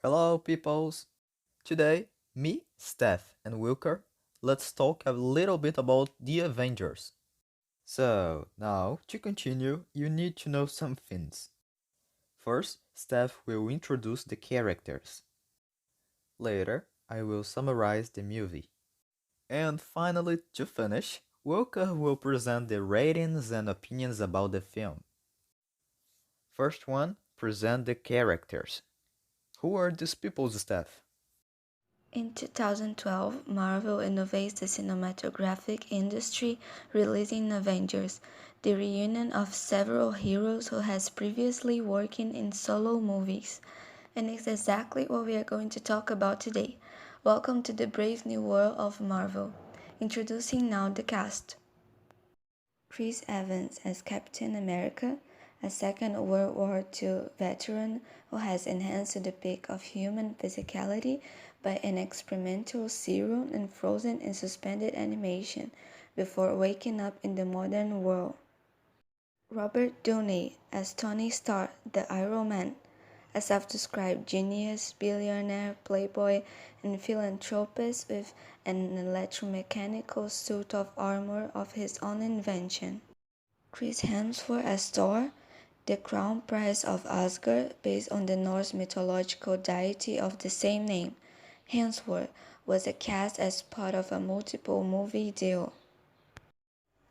Hello, peoples. Today, me, Steph, and Wilker, let's talk a little bit about the Avengers. So, now, to continue, you need to know some things. First, Steph will introduce the characters. Later, I will summarize the movie. And finally, to finish, Wilker will present the ratings and opinions about the film. First one, present the characters. Who are these people, Steph? In 2012, Marvel innovates the cinematographic industry, releasing Avengers, the reunion of several heroes who has previously worked in solo movies. And it's exactly what we are going to talk about today. Welcome to the brave new world of Marvel. Introducing now the cast. Chris Evans as Captain America, a Second World War II veteran who has enhanced the peak of human physicality by an experimental serum and frozen in suspended animation before waking up in the modern world. Robert Downey as Tony Stark, the Iron Man, a self-described genius, billionaire, playboy, and philanthropist with an electromechanical suit of armor of his own invention. Chris Hemsworth as Thor, the crown prince of Asgard, based on the Norse mythological deity of the same name. Hemsworth was cast as part of a multiple movie deal.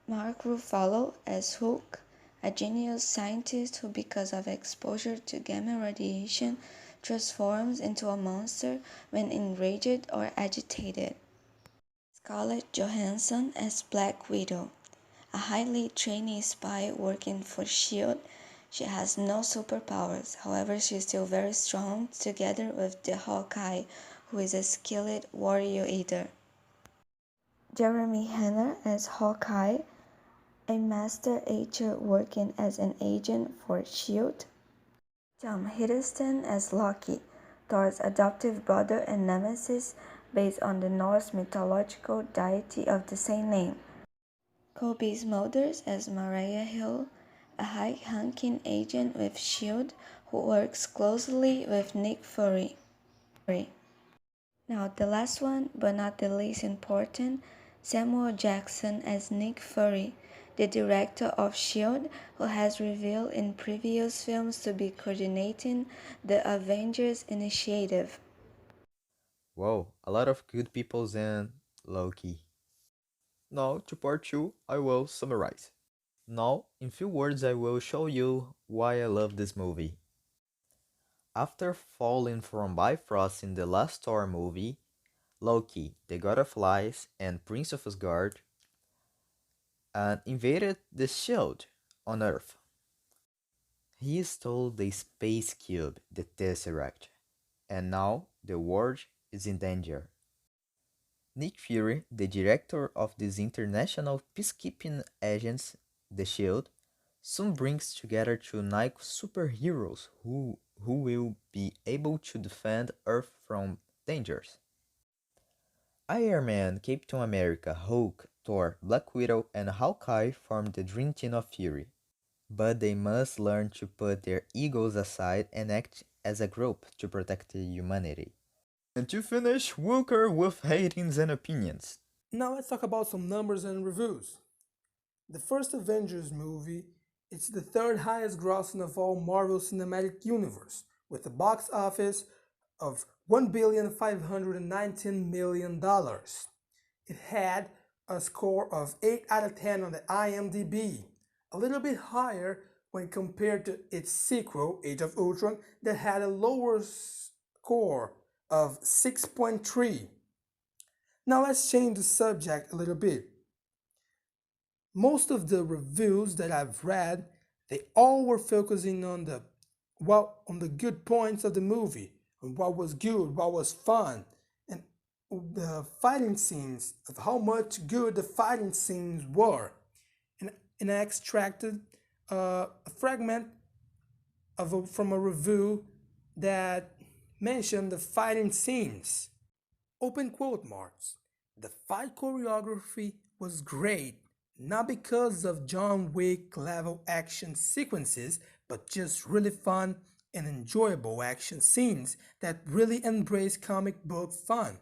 Mark Ruffalo as Hulk, a genius scientist who, because of exposure to gamma radiation, transforms into a monster when enraged or agitated. Scarlett Johansson as Black Widow, a highly trained spy working for S.H.I.E.L.D. She has no superpowers, however she is still very strong, together with the Hawkeye, who is a skilled warrior eater. Jeremy Renner as Hawkeye, a master agent working as an agent for S.H.I.E.L.D. Tom Hiddleston as Loki, Thor's adoptive brother and nemesis, based on the Norse mythological deity of the same name. Kobe Smulders as Mariah Hill, a high-ranking agent with S.H.I.E.L.D. who works closely with Nick Fury. Now the last one, but not the least important, Samuel Jackson as Nick Fury, the director of S.H.I.E.L.D., who has revealed in previous films to be coordinating the Avengers Initiative. Whoa, a lot of good peoples and Loki. Now, to part 2, I will summarize. Now, in few words, I will show you why I love this movie. After falling from Bifrost in the last Thor movie, Loki, the god of lies and prince of Asgard, invaded the shield on Earth. He stole the space cube, the Tesseract, and now the world is in danger. Nick Fury, the director of this international peacekeeping agency, the Shield, soon brings together two Nike superheroes who will be able to defend Earth from dangers. Iron Man, Captain America, Hulk, Thor, Black Widow, and Hawkeye form the Dream Team of Fury. But they must learn to put their egos aside and act as a group to protect humanity. And to finish, Wilker with ratings and opinions. Now let's talk about some numbers and reviews. The first Avengers movie is the third highest grossing of all Marvel Cinematic Universe, with a box office of $1,519,000,000. It had a score of 8 out of 10 on the IMDb, a little bit higher when compared to its sequel, Age of Ultron, that had a lower score of 6.3. Now let's change the subject a little bit. Most of the reviews that I've read, they all were focusing on the good points of the movie, on what was good, what was fun, and the fighting scenes, of how much good the fighting scenes were. And I extracted a fragment from a review that mentioned the fighting scenes. Open quote marks. The fight choreography was great, not because of John Wick level action sequences, but just really fun and enjoyable action scenes that really embrace comic book fun.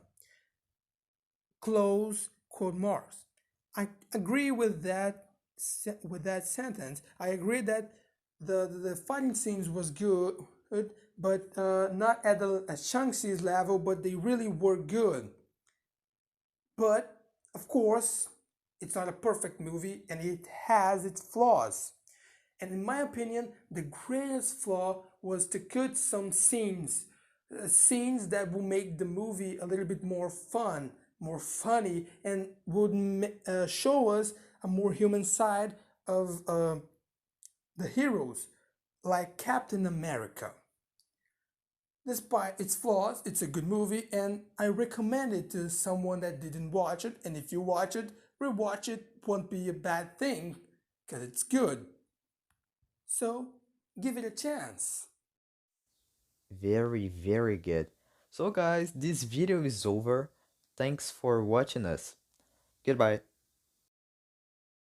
Close quote marks. I agree with that sentence. I agree that the fighting scenes was good, but not at the at Shang-Chi's level, but they really were good. But of course, it's not a perfect movie and it has its flaws. And in my opinion, the greatest flaw was to cut some scenes, scenes that will make the movie a little bit more fun, more funny, and would show us a more human side of the heroes, like Captain America. Despite its flaws, it's a good movie, and I recommend it to someone that didn't watch it. And if you watch it, rewatch it. Won't be a bad thing, because it's good. So give it a chance. Very, very good. So guys, this video is over. Thanks for watching us. Goodbye.